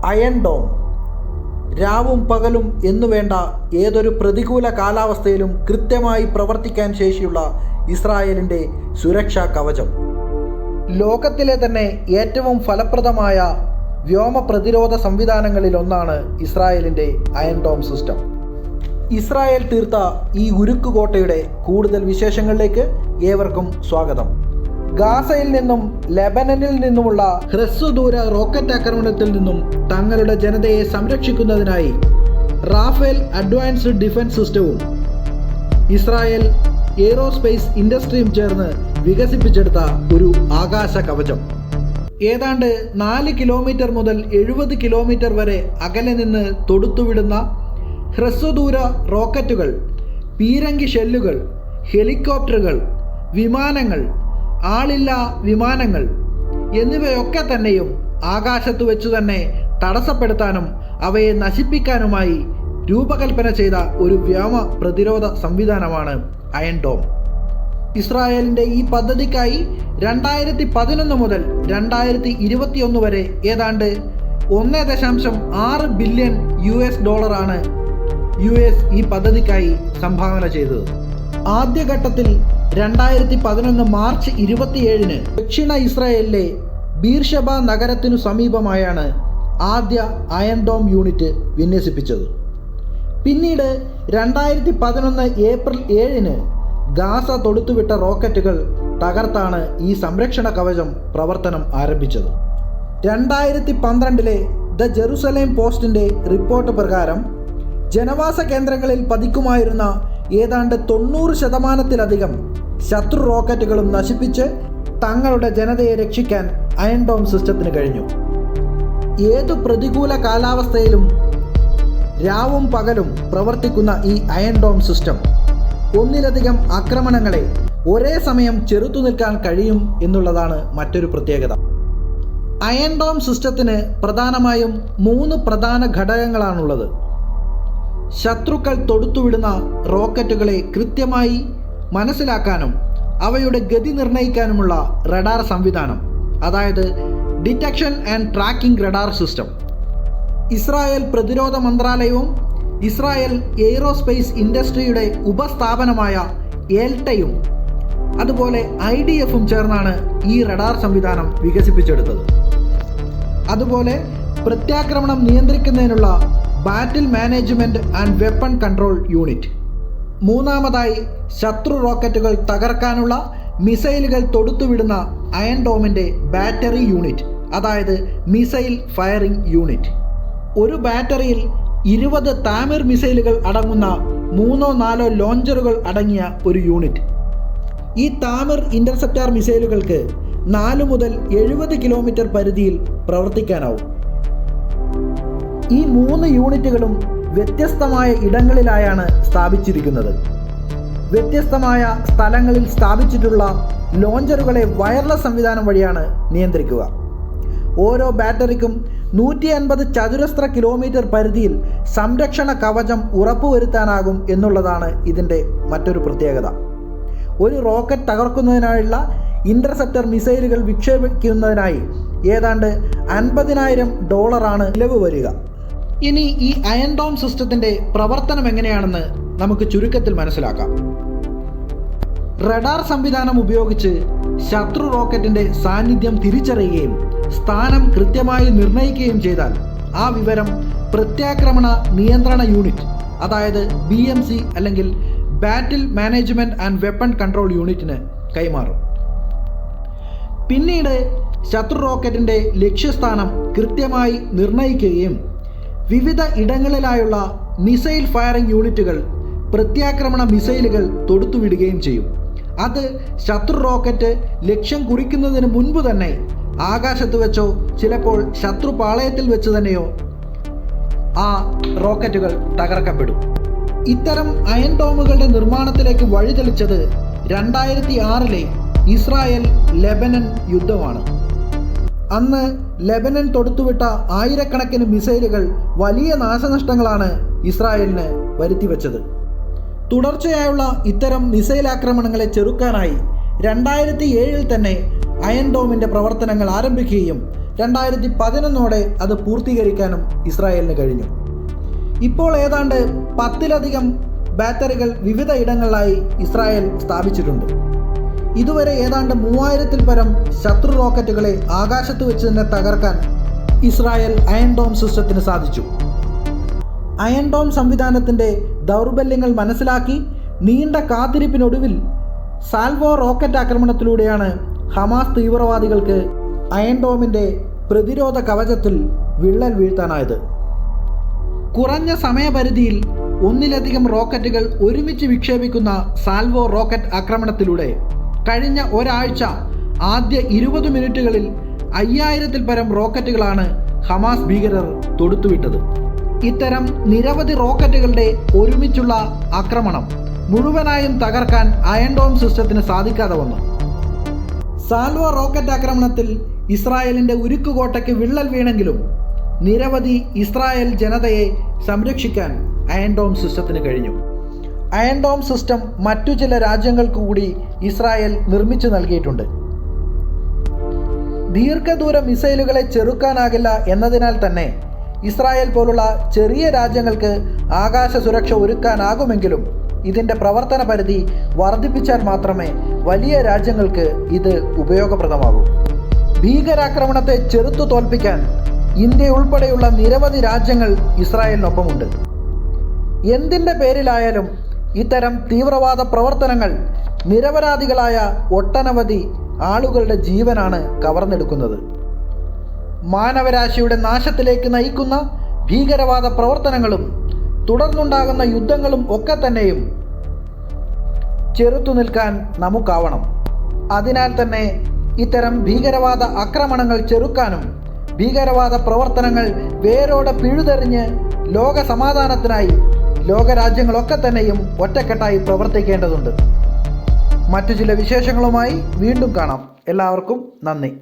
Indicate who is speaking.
Speaker 1: Iron dome രാവും പകലും എന്നുവേണ്ട ഏതൊരു പ്രതികൂല കാലാവസ്ഥയിലും കൃത്യമായി പ്രവർത്തിക്കാൻ ശേഷിയുള്ള ഇസ്രായേലിൻ്റെ സുരക്ഷാ കവചം. ലോകത്തിലെ തന്നെ ഏറ്റവും ഫലപ്രദമായ വ്യോമ പ്രതിരോധ സംവിധാനങ്ങളിലൊന്നാണ് ഇസ്രായേലിൻ്റെ അയൺ ഡോം സിസ്റ്റം. ഇസ്രായേൽ തീർത്ത ഈ ഉരുക്കുകോട്ടയുടെ കൂടുതൽ വിശേഷങ്ങളിലേക്ക് ഏവർക്കും സ്വാഗതം. ഗാസയിൽ നിന്നും ലെബനനിൽ നിന്നുമുള്ള ഹ്രസ്വദൂര റോക്കറ്റ് ആക്രമണത്തിൽ നിന്നും തങ്ങളുടെ ജനതയെ സംരക്ഷിക്കുന്നതിനായി റാഫേൽ അഡ്വാൻസ്ഡ് ഡിഫൻസ് സിസ്റ്റവും ഇസ്രായേൽ എയ്റോസ്പേസ് ഇൻഡസ്ട്രിയും ചേർന്ന് വികസിപ്പിച്ചെടുത്ത ഒരു ആകാശ കവചം. ഏതാണ്ട് 4 കിലോമീറ്റർ മുതൽ 70 കിലോമീറ്റർ വരെ അകലെ നിന്ന് തൊടുത്തുവിടുന്ന ഹ്രസ്വദൂര റോക്കറ്റുകൾ, പീരങ്കി ഷെല്ലുകൾ, ഹെലികോപ്റ്ററുകൾ, വിമാനങ്ങൾ, ആളില്ലാ വിമാനങ്ങൾ എന്നിവയൊക്കെ തന്നെയും ആകാശത്തു വെച്ചു തന്നെ തടസ്സപ്പെടുത്താനും അവയെ നശിപ്പിക്കാനുമായി രൂപകൽപ്പന ചെയ്ത ഒരു വ്യോമ പ്രതിരോധ സംവിധാനമാണ് അയൺ ഡോം. ഇസ്രായേലിൻ്റെ ഈ പദ്ധതിക്കായി 2011 മുതൽ 2021 വരെ ഏതാണ്ട് $1.6 ബില്യൺ ഈ പദ്ധതിക്കായി സംഭാവന ചെയ്തത്. ആദ്യഘട്ടത്തിൽ 2011 മാർച്ച് 27 ദക്ഷിണ ഇസ്രായേലിലെ ബീർഷബ നഗരത്തിനു സമീപമായാണ് ആദ്യ അയൺ ഡോം യൂണിറ്റ് വിന്യസിപ്പിച്ചത്. പിന്നീട് 2011 ഏപ്രിൽ 7 ഗാസ തൊടുത്തുവിട്ട റോക്കറ്റുകൾ തകർത്താണ് ഈ സംരക്ഷണ കവചം പ്രവർത്തനം ആരംഭിച്ചത്. 2012 ദ ജെറുസലേം പോസ്റ്റിൻ്റെ റിപ്പോർട്ട് പ്രകാരം ജനവാസ കേന്ദ്രങ്ങളിൽ പതിക്കുമായിരുന്ന ഏതാണ്ട് 90% ശത്രു റോക്കറ്റുകളും നശിപ്പിച്ച് തങ്ങളുടെ ജനതയെ രക്ഷിക്കാൻ അയൺ ഡോം സിസ്റ്റത്തിന് കഴിഞ്ഞു. ഏതു പ്രതികൂല കാലാവസ്ഥയിലും രാവും പകലും പ്രവർത്തിക്കുന്ന ഈ അയൺ ഡോം സിസ്റ്റം ഒന്നിലധികം ആക്രമണങ്ങളെ ഒരേ സമയം ചെറുത്തു നിൽക്കാൻ കഴിയും എന്നുള്ളതാണ് മറ്റൊരു പ്രത്യേകത. അയൺ ഡോം സിസ്റ്റത്തിന് പ്രധാനമായും 3 പ്രധാന ഘടകങ്ങളാണുള്ളത്. ശത്രുക്കൾ തൊടുത്തുവിടുന്ന റോക്കറ്റുകളെ കൃത്യമായി മനസ്സിലാക്കാനും അവയുടെ ഗതി നിർണ്ണയിക്കാനുമുള്ള റഡാർ സംവിധാനം, അതായത് detection and tracking radar system. Israel പ്രതിരോധ മന്ത്രാലയവും ഇസ്രായേൽ എയ്റോസ്പേസ് ഇൻഡസ്ട്രിയുടെ ഉപസ്ഥാപനമായ ഏൽട്ടയും അതുപോലെ IDFും ചേർന്നാണ് ഈ റഡാർ സംവിധാനം വികസിപ്പിച്ചെടുത്തത്. അതുപോലെ പ്രത്യാക്രമണം നിയന്ത്രിക്കുന്നതിനുള്ള battle management and weapon control unit. മൂന്നാമതായി ശത്രു റോക്കറ്റുകൾ തകർക്കാനുള്ള മിസൈലുകൾ തൊടുത്തുവിടുന്ന അയൺ ഡോമിൻ്റെ ബാറ്ററി യൂണിറ്റ്, അതായത് മിസൈൽ ഫയറിംഗ് യൂണിറ്റ്. ഒരു ബാറ്ററിയിൽ 20 താമിർ മിസൈലുകൾ അടങ്ങുന്ന 3-4 ലോഞ്ചറുകൾ അടങ്ങിയ ഒരു യൂണിറ്റ്. ഈ താമിർ ഇൻ്റർസെപ്റ്റർ മിസൈലുകൾക്ക് 4 മുതൽ 70 കിലോമീറ്റർ പരിധിയിൽ പ്രവർത്തിക്കാനാവും. ഈ 3 യൂണിറ്റുകളും വ്യത്യസ്തമായ ഇടങ്ങളിലായാണ് സ്ഥാപിച്ചിരിക്കുന്നത്. വ്യത്യസ്തമായ സ്ഥലങ്ങളിൽ സ്ഥാപിച്ചിട്ടുള്ള ലോഞ്ചറുകളെ വയർലെസ് സംവിധാനം വഴിയാണ് നിയന്ത്രിക്കുക. ഓരോ ബാറ്ററിക്കും 150 ചതുരശ്ര കിലോമീറ്റർ പരിധിയിൽ സംരക്ഷണ കവചം ഉറപ്പുവരുത്താനാകും എന്നുള്ളതാണ് ഇതിൻ്റെ മറ്റൊരു പ്രത്യേകത. ഒരു റോക്കറ്റ് തകർക്കുന്നതിനായുള്ള ഇൻ്റർസെപ്റ്റർ മിസൈലുകൾ വിക്ഷേപിക്കുന്നതിനായി ഏതാണ്ട് $50,000 ചിലവ് വരിക. ഇനി ഈ അയൺ ഡോം സിസ്റ്റത്തിൻ്റെ പ്രവർത്തനം എങ്ങനെയാണെന്ന് നമുക്ക് ചുരുക്കത്തിൽ മനസ്സിലാക്കാം. റഡാർ സംവിധാനം ഉപയോഗിച്ച് ശത്രു റോക്കറ്റിൻ്റെ സാന്നിധ്യം തിരിച്ചറിയുകയും സ്ഥാനം കൃത്യമായി നിർണ്ണയിക്കുകയും ചെയ്താൽ ആ വിവരം പ്രത്യാക്രമണ നിയന്ത്രണ യൂണിറ്റ്, അതായത് BMC അല്ലെങ്കിൽ ബാറ്റിൽ മാനേജ്മെൻറ്റ് ആൻഡ് വെപ്പൺ കൺട്രോൾ യൂണിറ്റിന് കൈമാറും. പിന്നീട് ശത്രു റോക്കറ്റിൻ്റെ ലക്ഷ്യസ്ഥാനം കൃത്യമായി നിർണ്ണയിക്കുകയും വിവിധ ഇടങ്ങളിലായുള്ള മിസൈൽ ഫയറിംഗ് യൂണിറ്റുകൾ പ്രത്യാക്രമണ മിസൈലുകൾ തൊടുത്തുവിടുകയും ചെയ്യും. അത് ശത്രു റോക്കറ്റ് ലക്ഷ്യം കുറിക്കുന്നതിന് മുൻപ് തന്നെ ആകാശത്ത് വെച്ചോ ചിലപ്പോൾ ശത്രു പാളയത്തിൽ വെച്ച് തന്നെയോ ആ റോക്കറ്റുകൾ തകർക്കപ്പെടും. ഇത്തരം അയൺ ഡോമുകളുടെ നിർമ്മാണത്തിലേക്ക് വഴിതെളിച്ചത് 2006 ഇസ്രായേൽ ലെബനൻ യുദ്ധമാണ്. അന്ന് ലെബനൻ തൊടുത്തുവിട്ട ആയിരക്കണക്കിന് മിസൈലുകൾ വലിയ നാശനഷ്ടങ്ങളാണ് ഇസ്രായേലിന് വരുത്തിവെച്ചത്. തുടർച്ചയായുള്ള ഇത്തരം മിസൈൽ ആക്രമണങ്ങളെ ചെറുക്കാനായി 2007 തന്നെ അയൺ ഡോമിൻ്റെ പ്രവർത്തനങ്ങൾ ആരംഭിക്കുകയും 2011 അത് പൂർത്തീകരിക്കാനും ഇസ്രായേലിന് കഴിഞ്ഞു. ഇപ്പോൾ ഏതാണ്ട് 10-ലധികം ബാറ്ററികൾ വിവിധ ഇടങ്ങളിലായി ഇസ്രായേൽ സ്ഥാപിച്ചിട്ടുണ്ട്. ഇതുവരെ ഏതാണ്ട് 3000-ൽ പരം ശത്രു റോക്കറ്റുകളെ ആകാശത്ത് വെച്ച് തന്നെ തകർക്കാൻ ഇസ്രായേൽ അയൺ ഡോം സിസ്റ്റത്തിന് സാധിച്ചു. അയൺ ഡോം സംവിധാനത്തിൻ്റെ ദൗർബല്യങ്ങൾ മനസ്സിലാക്കി നീണ്ട കാത്തിരിപ്പിനൊടുവിൽ സാൽവോ റോക്കറ്റ് ആക്രമണത്തിലൂടെയാണ് ഹമാസ് തീവ്രവാദികൾക്ക് അയൺ ഡോമിൻ്റെ പ്രതിരോധ കവചത്തിൽ വിള്ളൽ വീഴ്ത്താനായത്. കുറഞ്ഞ സമയപരിധിയിൽ ഒന്നിലധികം റോക്കറ്റുകൾ ഒരുമിച്ച് വിക്ഷേപിക്കുന്ന സാൽവോ റോക്കറ്റ് ആക്രമണത്തിലൂടെ കഴിഞ്ഞ ഒരാഴ്ച ആദ്യ 20 മിനിറ്റുകളിൽ 5000-ൽ പരം റോക്കറ്റുകളാണ് ഹമാസ് ഭീകരർ തൊടുത്തുവിട്ടത്. ഇത്തരം നിരവധി റോക്കറ്റുകളുടെ ഒരുമിച്ചുള്ള ആക്രമണം മുഴുവനായും തകർക്കാൻ അയൺ ഡോം സിസ്റ്റത്തിന് സാധിക്കാതെ വന്നു. സാൽവോ റോക്കറ്റ് ആക്രമണത്തിൽ ഇസ്രായേലിൻ്റെ ഉരുക്കുകോട്ടയ്ക്ക് വിള്ളൽ വീണെങ്കിലും നിരവധി ഇസ്രായേൽ ജനതയെ സംരക്ഷിക്കാൻ അയൺ ഡോം സിസ്റ്റത്തിന് കഴിഞ്ഞു. അയൺ ഡോം സിസ്റ്റം മറ്റു ചില രാജ്യങ്ങൾക്ക് കൂടി ഇസ്രായേൽ നിർമ്മിച്ചു നൽകിയിട്ടുണ്ട്. ദീർഘദൂര മിസൈലുകളെ ചെറുക്കാനാകില്ല എന്നതിനാൽ തന്നെ ഇസ്രായേൽ പോലുള്ള ചെറിയ രാജ്യങ്ങൾക്ക് ആകാശ സുരക്ഷ ഒരുക്കാനാകുമെങ്കിലും ഇതിൻ്റെ പ്രവർത്തന പരിധി വർദ്ധിപ്പിച്ചാൽ മാത്രമേ വലിയ രാജ്യങ്ങൾക്ക് ഇത് ഉപയോഗപ്രദമാകൂ. ഭീകരാക്രമണത്തെ ചെറുത്തു തോൽപ്പിക്കാൻ ഇന്ത്യ ഉൾപ്പെടെയുള്ള നിരവധി രാജ്യങ്ങൾ ഇസ്രായേലിനൊപ്പമുണ്ട്. എന്തിൻ്റെ പേരിലായാലും ഇത്തരം തീവ്രവാദ പ്രവർത്തനങ്ങൾ നിരപരാധികളായ ഒട്ടനവധി ആളുകളുടെ ജീവനാണ് കവർന്നെടുക്കുന്നത്. മാനവരാശിയുടെ നാശത്തിലേക്ക് നയിക്കുന്ന ഭീകരവാദ പ്രവർത്തനങ്ങളും തുടർന്നുണ്ടാകുന്ന യുദ്ധങ്ങളും ഒക്കെ തന്നെയും ചെറുത്തു നിൽക്കാൻ നമുക്കാവണം. അതിനാൽ തന്നെ ഇത്തരം ഭീകരവാദ ആക്രമണങ്ങൾ ചെറുക്കാനും ഭീകരവാദ പ്രവർത്തനങ്ങൾ വേരോടെ പിഴുതെറിഞ്ഞ് ലോക സമാധാനത്തിനായി ലോകരാജ്യങ്ങളൊക്കെ തന്നെയും ഒറ്റക്കെട്ടായി പ്രവർത്തിക്കേണ്ടതുണ്ട്. മറ്റു ചില വിശേഷങ്ങളുമായി വീണ്ടും കാണാം. എല്ലാവർക്കും നന്ദി.